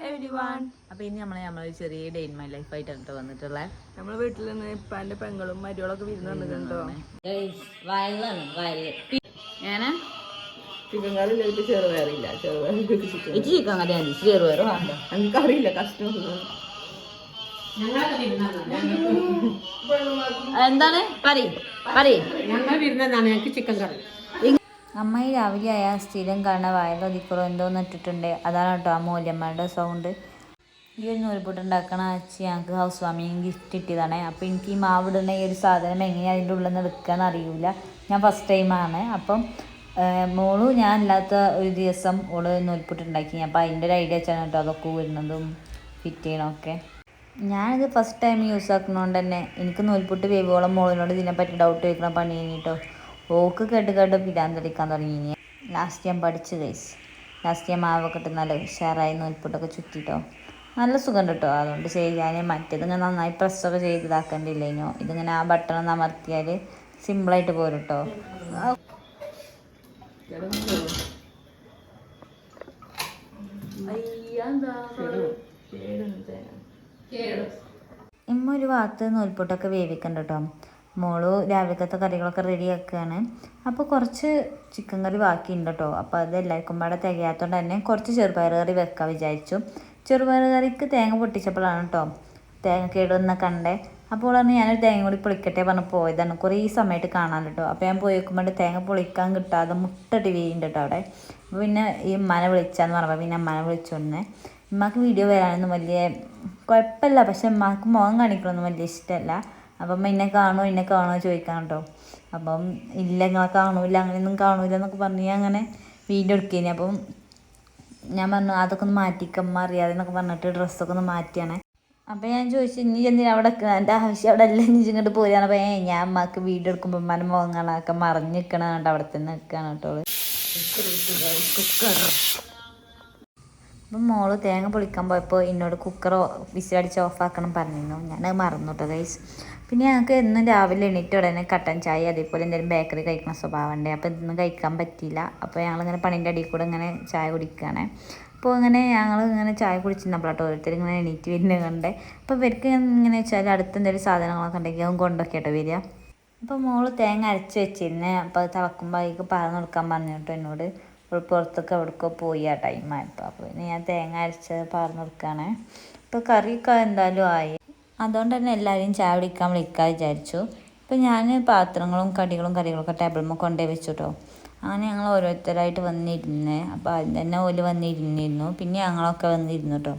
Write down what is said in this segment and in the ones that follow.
Everyone. അപ്പോൾ ഇനി നമ്മളെ ചെറിയ ഡേ ഇൻ മൈ ലൈഫ് ആയിട്ടാണ് വന്നിട്ടുള്ളത്. നമ്മളെ വീട്ടിൽ നിന്ന് ഇപ്പാൻ്റെ പെങ്ങളും മരുകളൊക്കെ വിരുന്ന് വന്നിട്ടുണ്ടോ. ഏനാ ചിക്കൻ കറി ഇല്ല, ചെറുപയറില്ല. ചിക്കൻ കറി ചെറുപയർ വേണ്ട, എനിക്കറിയില്ല കഷ്ടം. എന്താണ് ഞങ്ങൾ വരുന്നതാണ് ഞങ്ങൾക്ക് ചിക്കൻ കറി. അമ്മ രാവിലെ ആയാൽ സ്ഥിരം കാണുന്ന വയലോ ദിക്കറോ എന്തോന്ന് ഇട്ടിട്ടുണ്ട്. അതാണ് കേട്ടോ ആ മൂല്യമ്മയുടെ സൗണ്ട്. ഈ ഒരു നൂൽപുട്ട് ഉണ്ടാക്കണ അച്ഛൻ ഞങ്ങൾക്ക് ഹൗസ് വാമിങ് ഗിഫ്റ്റ് ഇട്ടിയതാണ്. അപ്പോൾ എനിക്ക് ഈ മാവിടുന്ന ഈ ഒരു സാധനം എങ്ങനെയാണ് അതിൻ്റെ ഉള്ളിൽ നിന്ന് എടുക്കുകയെന്ന് അറിയില്ല. ഞാൻ ഫസ്റ്റ് ടൈമാണ്. അപ്പം മോളും ഞാൻ അല്ലാത്ത ഒരു ദിവസം ഓള് നൂൽപുട്ട് ഉണ്ടാക്കി. അപ്പോൾ അതിൻ്റെ ഒരു ഐഡിയ വെച്ചാണ് കേട്ടോ അതൊക്കെ വരുന്നതും ഫിറ്റ് ചെയ്യണമൊക്കെ. ഞാനിത് ഫസ്റ്റ് ടൈം യൂസ് ആക്കുന്നതുകൊണ്ട് തന്നെ എനിക്ക് നൂൽപുട്ട് വേവോളം മോളിനോട് ഇതിനെപ്പറ്റി ഡൗട്ട് ചോദിക്കണം പണി കഴിഞ്ഞിട്ടോ. ഓക്ക് കേട്ട് പിരാന്തടിക്കാൻ തുടങ്ങി. ലാസ്റ്റ് ഞാൻ പഠിച്ചു ഗൈസ്. ലാസ്റ്റ് ഞാൻ മാവൊക്കെ ഇട്ട് നല്ല ഉഷാറായി നൂൽപുട്ടൊക്കെ ചുറ്റിട്ടോ നല്ല സുഖം കേട്ടോ. അതുകൊണ്ട് ചെയ്യാൻ മറ്റേതിങ്ങനെ നന്നായി പ്രസ്സൊക്കെ ചെയ്ത് ഇതാക്കേണ്ടില്ലേനോ. ഇതിങ്ങനെ ആ ബട്ടൺ അമർത്തിയാൽ സിമ്പിളായിട്ട് പോരും കേട്ടോ. ഇമ്മ ഒരു ഭാഗത്ത് നൂൽപുട്ടൊക്കെ വേവിക്കണ്ട കേട്ടോ. മോള് രാവിലത്തെ കറികളൊക്കെ റെഡിയാക്കുകയാണ്. അപ്പോൾ കുറച്ച് ചിക്കൻ കറി ബാക്കിയുണ്ട് കേട്ടോ. അപ്പോൾ അത് എല്ലാവർക്കും പാടെ തികയാത്തതുകൊണ്ട് തന്നെ കുറച്ച് ചെറുപയർ കറി വെക്കാൻ വിചാരിച്ചു. ചെറുപയർ കറിക്ക് തേങ്ങ പൊട്ടിച്ചപ്പോഴാണ് കേട്ടോ തേങ്ങ കേടുവന്ന കണ്ടേ. അപ്പോൾ ഞാനൊരു തേങ്ങ കൂടി പൊളിക്കട്ടെ പറഞ്ഞ് പോയതാണ്. കുറേ സമയമായിട്ട് കാണാൻ കേട്ടോ. അപ്പോൾ ഞാൻ പോയി നോക്കുമ്പോൾ തേങ്ങ പൊളിക്കാൻ കിട്ടാതെ മുട്ടട്ട് വീഴുന്നുണ്ട് കേട്ടോ അവിടെ. അപ്പോൾ പിന്നെ ഈ ഉമ്മാനെ വിളിച്ചാന്ന് പറഞ്ഞപ്പോൾ പിന്നെ ഉമ്മാനെ വിളിച്ചോണ്ടേ. ഉമ്മാക്ക് വീഡിയോ വരാനൊന്നും വലിയ കുഴപ്പമില്ല, പക്ഷെ ഉമ്മാക്ക് മുഖം കാണിക്കണമൊന്നും വലിയ ഇഷ്ടമല്ല. അപ്പം എന്നെ കാണുമോ ചോദിക്കാം കേട്ടോ. അപ്പം ഇല്ല നിങ്ങളെ കാണൂല, അങ്ങനെയൊന്നും കാണൂല എന്നൊക്കെ പറഞ്ഞ് അങ്ങനെ വീഡിയോ എടുക്കേനി. അപ്പം ഞാൻ പറഞ്ഞു അതൊക്കെ ഒന്ന് മാറ്റിക്കമ്മ അറിയാതെ എന്നൊക്കെ പറഞ്ഞിട്ട് ഡ്രസ്സൊക്കെ ഒന്ന് മാറ്റിയാണ്. അപ്പോൾ ഞാൻ ചോദിച്ചു ഇനി എന്തിനാ അവിടെ എൻ്റെ ആവശ്യം അവിടെ എല്ലാം ഇനി ഇങ്ങോട്ട് പോരാണ്. അപ്പോൾ ഞാൻ അമ്മക്ക് വീഡിയോ എടുക്കുമ്പോൾ ഉമ്മാൻ്റെ മുഖം കാണാനൊക്കെ മറിഞ്ഞ് നിൽക്കണം കേട്ടോ. അവിടെ തന്നെ നിൽക്കുകയാണ് കേട്ടോ. അപ്പം മോള് തേങ്ങ പൊളിക്കാൻ പോയപ്പോൾ എന്നോട് കുക്കർ വിസിലടിച്ച് ഓഫാക്കണം പറഞ്ഞിരുന്നു. ഞാനത് മറന്നു കേട്ടോ ഗൈസ്. പിന്നെ ഞങ്ങൾക്ക് എന്നും രാവിലെ എണീറ്റ് ഉടനെ കട്ടൻ ചായ അതേപോലെ എന്തെങ്കിലും ബേക്കറി കഴിക്കുന്ന സ്വഭാവമുണ്ട്. അപ്പോൾ ഇതൊന്നും കഴിക്കാൻ പറ്റിയില്ല. അപ്പോൾ ഞങ്ങളിങ്ങനെ പണീൻ്റെ അടിയിൽ കൂടെ ഇങ്ങനെ ചായ കുടിക്കുകയാണ്. അപ്പോൾ ഞങ്ങൾ ഇങ്ങനെ ചായ കുടിച്ചിരുന്നപ്പോഴാട്ടോ ഓരോരുത്തർ ഇങ്ങനെ എണീറ്റ് വരുന്നത് കണ്ടേ. അപ്പോൾ ഇവർക്ക് ഇങ്ങനെ വെച്ചാൽ അടുത്ത് എന്തെങ്കിലും സാധനങ്ങളൊക്കെ ഉണ്ടെങ്കിൽ അതും കൊണ്ടൊക്കെ കേട്ടോ വരിക. അപ്പോൾ മോള് തേങ്ങ അരച്ച് വെച്ചിരുന്നേ. അപ്പോൾ അത് തിളക്കുമ്പോൾ അതിലേക്ക് പറന്ന് കൊടുക്കാൻ പറഞ്ഞു കേട്ടോ എന്നോട്. പുറത്തൊക്കെ എവിടേക്കോ പോയി ആ ടൈമായപ്പോൾ. അപ്പോൾ പിന്നെ ഞാൻ തേങ്ങ അരച്ച് പറന്ന് കൊടുക്കുകയാണ്. ഇപ്പോൾ കറിയൊക്കെ എന്തായാലും ആയി. അതുകൊണ്ട് തന്നെ എല്ലാവരും ചായ കുടിക്കാൻ വിളിക്കാൻ വിചാരിച്ചു. ഇപ്പോൾ ഞാൻ പാത്രങ്ങളും കറികളൊക്കെ ടേബിളിൽ കൊണ്ടുപോയി വെച്ചു കേട്ടോ. അങ്ങനെ ഞങ്ങൾ ഓരോരുത്തരായിട്ട് വന്നിരുന്നേ. അപ്പോൾ അതിന് തന്നെ ഓല് വന്നിരുന്നിരുന്നു. പിന്നെ ഞങ്ങളൊക്കെ വന്നിരുന്നു കേട്ടോ.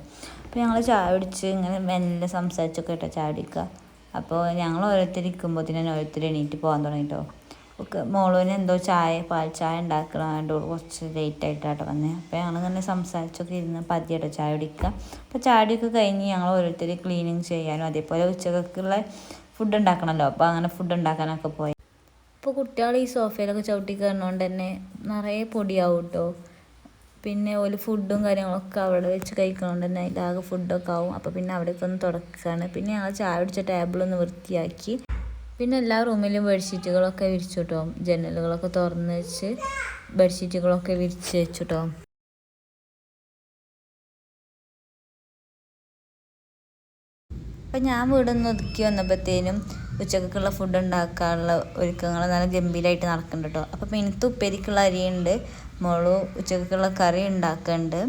അപ്പോൾ ഞങ്ങൾ ചായ കുടിച്ച് ഇങ്ങനെ മെല്ലെ സംസാരിച്ചൊക്കെ കേട്ടോ ചായ കുടിക്കുക. അപ്പോൾ ഞങ്ങൾ ഓരോരുത്തരിക്കുമ്പോൾ തന്നെ ഓരോരുത്തർ എണീറ്റ് പോകാൻ തുടങ്ങി കേട്ടോ. ഒക്കെ മോളുവിന് എന്തോ പാൽ ചായ ഉണ്ടാക്കണോണ്ട് കുറച്ച് ലേറ്റായിട്ടാട്ടോ വന്നത്. അപ്പോൾ ഞങ്ങളിങ്ങനെ സംസാരിച്ചൊക്കെ ഇരുന്ന് പതിയാട്ടോ ചായ കുടിക്കുക. അപ്പോൾ ചായ കുടിയൊക്കെ കഴിഞ്ഞ് ഞങ്ങൾ ഓരോരുത്തർ ക്ലീനിങ് ചെയ്യാനും അതേപോലെ ഉച്ചക്കുള്ള ഫുഡ് ഉണ്ടാക്കണമല്ലോ. അപ്പോൾ അങ്ങനെ ഫുഡ് ഉണ്ടാക്കാനൊക്കെ പോയി. അപ്പോൾ കുട്ടികൾ ഈ സോഫയിലൊക്കെ ചവിട്ടി കയറുന്നതുകൊണ്ട് തന്നെ നിറയെ പൊടിയാവും കേട്ടോ. പിന്നെ ഒരു ഫുഡും കാര്യങ്ങളൊക്കെ അവിടെ വെച്ച് കഴിക്കണോണ്ട് തന്നെ അതിലാകെ ഫുഡൊക്കെ ആവും. അപ്പോൾ പിന്നെ അവിടേക്ക് ഒന്ന് തുടക്കുകയാണ്. പിന്നെ ഞങ്ങൾ ചായ കുടിച്ച ടേബിളൊന്ന് വൃത്തിയാക്കി. പിന്നെ എല്ലാ റൂമിലും ബെഡ്ഷീറ്റുകളൊക്കെ വിരിച്ചു കേട്ടോ. ജനലുകളൊക്കെ തുറന്ന് വെച്ച് ബെഡ്ഷീറ്റുകളൊക്കെ വിരിച്ച് വെച്ചു കേട്ടോ. അപ്പം ഞാൻ വീടൊന്ന് ഒതുക്കി വന്നപ്പോഴത്തേനും ഉച്ചക്കുള്ള ഫുഡ് ഉണ്ടാക്കാനുള്ള ഒരുക്കങ്ങൾ നല്ല ഗംഭീരമായിട്ട് നടക്കുന്നുണ്ട് കേട്ടോ. അപ്പം മിനത്ത് ഉപ്പേരിക്കുള്ള അരിയുണ്ട്, മോള് ഉച്ചക്കുള്ള കറി ഉണ്ടാക്കുന്നുണ്ട്.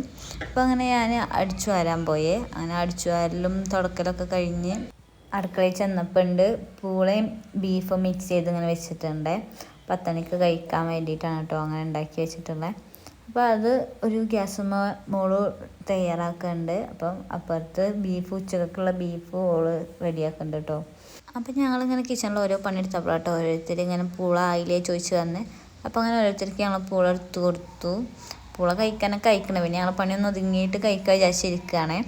അപ്പോൾ അങ്ങനെ ഞാൻ അടിച്ചു വാരാൻ പോയേ. അങ്ങനെ അടിച്ചു വാരലും തുടക്കലൊക്കെ കഴിഞ്ഞ് അടുക്കളയിൽ ചെന്നപ്പോൾ ഉണ്ട് പൂളയും ബീഫും മിക്സ് ചെയ്ത് ഇങ്ങനെ വെച്ചിട്ടുണ്ട്. 10 മണിക്ക് കഴിക്കാൻ വേണ്ടിയിട്ടാണ് കേട്ടോ അങ്ങനെ ഉണ്ടാക്കി വെച്ചിട്ടുള്ളത്. അപ്പോൾ അത് ഒരു ഗ്യാസുമ്മ മോള് തയ്യാറാക്കുന്നുണ്ട്. അപ്പം അപ്പുറത്ത് ഉച്ചക്കുള്ള ബീഫ് ഓള് റെഡിയാക്കുന്നുണ്ട് കേട്ടോ. അപ്പം ഞങ്ങളിങ്ങനെ കിച്ചണിൽ ഓരോ പണിയെടുത്തപ്പോഴാട്ടോ ഓരോരുത്തർ ഇങ്ങനെ പൂള ആയില്ലേ ചോദിച്ച് വന്ന്. അപ്പോൾ അങ്ങനെ ഓരോരുത്തർക്ക് ഞങ്ങൾ പൂള എടുത്ത് കൊടുത്തു. പൂള കഴിക്കാനൊക്കെ കഴിക്കണം. പിന്നെ ഞങ്ങൾ പണിയൊന്നും ഒതുങ്ങിയിട്ട് കഴിക്കാൻ വിചാരിച്ചിരിക്കുകയാണ്.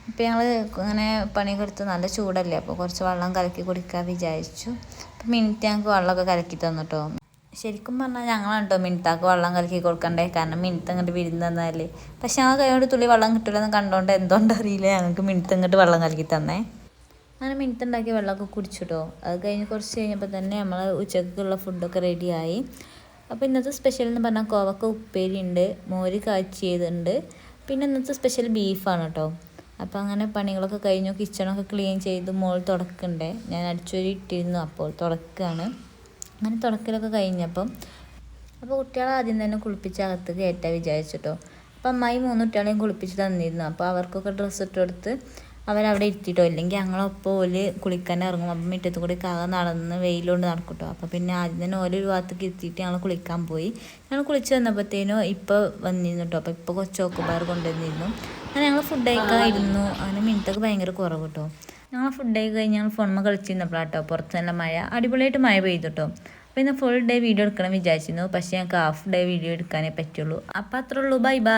അപ്പോൾ ഞങ്ങൾ ഇങ്ങനെ പണിയൊക്കെ എടുത്ത് നല്ല ചൂടല്ലേ, അപ്പോൾ കുറച്ച് വെള്ളം കലക്കി കുടിക്കാൻ വിചാരിച്ചു. അപ്പോൾ മിനിറ്റ് ഞങ്ങൾക്ക് വെള്ളമൊക്കെ കലക്കി തന്നു കേട്ടോ. ശരിക്കും പറഞ്ഞാൽ ഞങ്ങളാണ് കേട്ടോ മിനിത്താക്ക് വെള്ളം കലക്കി കൊടുക്കണ്ടേ. കാരണം മിനിത്ത് അങ്ങോട്ട് വിരുന്ന് തന്നല്ലേ. പക്ഷെ ഞങ്ങൾ കൈയോട് തുള്ളി വെള്ളം കിട്ടില്ലെന്ന് കണ്ടുകൊണ്ട് എന്തുകൊണ്ട് അറിയില്ല ഞങ്ങൾക്ക് മിനിത്ത് ഇങ്ങോട്ട് വെള്ളം കലക്കി തന്നേ. അങ്ങനെ മിനിത്ത് ഉണ്ടാക്കി വെള്ളമൊക്കെ കുടിച്ചു കേട്ടോ. അത് കഴിഞ്ഞ് കുറച്ച് കഴിഞ്ഞപ്പോൾ തന്നെ നമ്മൾ ഉച്ചക്കുള്ള ഫുഡൊക്കെ റെഡിയായി. അപ്പോൾ ഇന്നത്തെ സ്പെഷ്യൽ എന്ന് പറഞ്ഞാൽ കോവക്ക ഉപ്പേരി ഉണ്ട്, മോര് കാച്ചിയതുണ്ട്, പിന്നെ ഇന്നത്തെ സ്പെഷ്യൽ ബീഫാണ് കേട്ടോ. അപ്പോൾ അങ്ങനെ പണികളൊക്കെ കഴിഞ്ഞു, കിച്ചണൊക്കെ ക്ലീൻ ചെയ്ത് മോൾ തുടക്കണ്ടേ, ഞാൻ അടിച്ചൊരു ഇട്ടിരുന്നു, അപ്പോൾ തുടക്കുകയാണ്. അങ്ങനെ തുടക്കലൊക്കെ കഴിഞ്ഞപ്പം അപ്പോൾ കുട്ടികളെ ആദ്യം തന്നെ കുളിപ്പിച്ച് അകത്ത് കയറ്റാൻ വിചാരിച്ചിട്ടോ. അപ്പം അമ്മായി 3 കുട്ടികളെയും കുളിപ്പിച്ച് തന്നിരുന്നു. അപ്പോൾ അവർക്കൊക്കെ ഡ്രസ്സ് ഇട്ട് കൊടുത്ത് അവരവിടെ ഇരുത്തിയിട്ടോ, ഇല്ലെങ്കിൽ ഞങ്ങളൊപ്പം ഓല് കുളിക്കാൻ ഇറങ്ങും. അപ്പം മുറ്റത്ത് കൂടി നടന്ന് വെയിലുകൊണ്ട് നടക്കൂട്ടോ. അപ്പോൾ പിന്നെ ആദ്യം തന്നെ ഓല് ഒരു ഭാഗത്തേക്ക് ഇരുത്തിയിട്ട് ഞങ്ങൾ കുളിക്കാൻ പോയി. ഞങ്ങൾ കുളിച്ച് വന്നപ്പോഴത്തേനും ഇപ്പോൾ വന്നിരുന്നു കേട്ടോ. അപ്പോൾ ഇപ്പോൾ കുറച്ച് ചോക്കോബാർ കൊണ്ടുവന്നിരുന്നു. അങ്ങനെ ഞങ്ങൾ ഫുഡ് കഴിക്കാൻ ഇരുന്നു. അങ്ങനെ മിനിറ്റൊക്കെ ഭയങ്കര കുറവ് കേട്ടോ. ഞങ്ങൾ ഫുഡ് കഴിച്ച് കഴിഞ്ഞ് ഞങ്ങൾ ഫോണിൽ കളിച്ചിരുന്നപ്പോഴാട്ടോ പുറത്ത് നല്ല മഴ, അടിപൊളിയായിട്ട് മഴ പെയ്തു കേട്ടോ. അപ്പോൾ ഇന്ന് ഫുൾ ഡേ വീഡിയോ എടുക്കണം വിചാരിച്ചിരുന്നു, പക്ഷേ ഞങ്ങൾക്ക് ഹാഫ് ഡേ വീഡിയോ എടുക്കാനേ പറ്റുള്ളൂ. അപ്പോൾ അത്രേ ഉള്ളൂ, ബൈ ബൈ.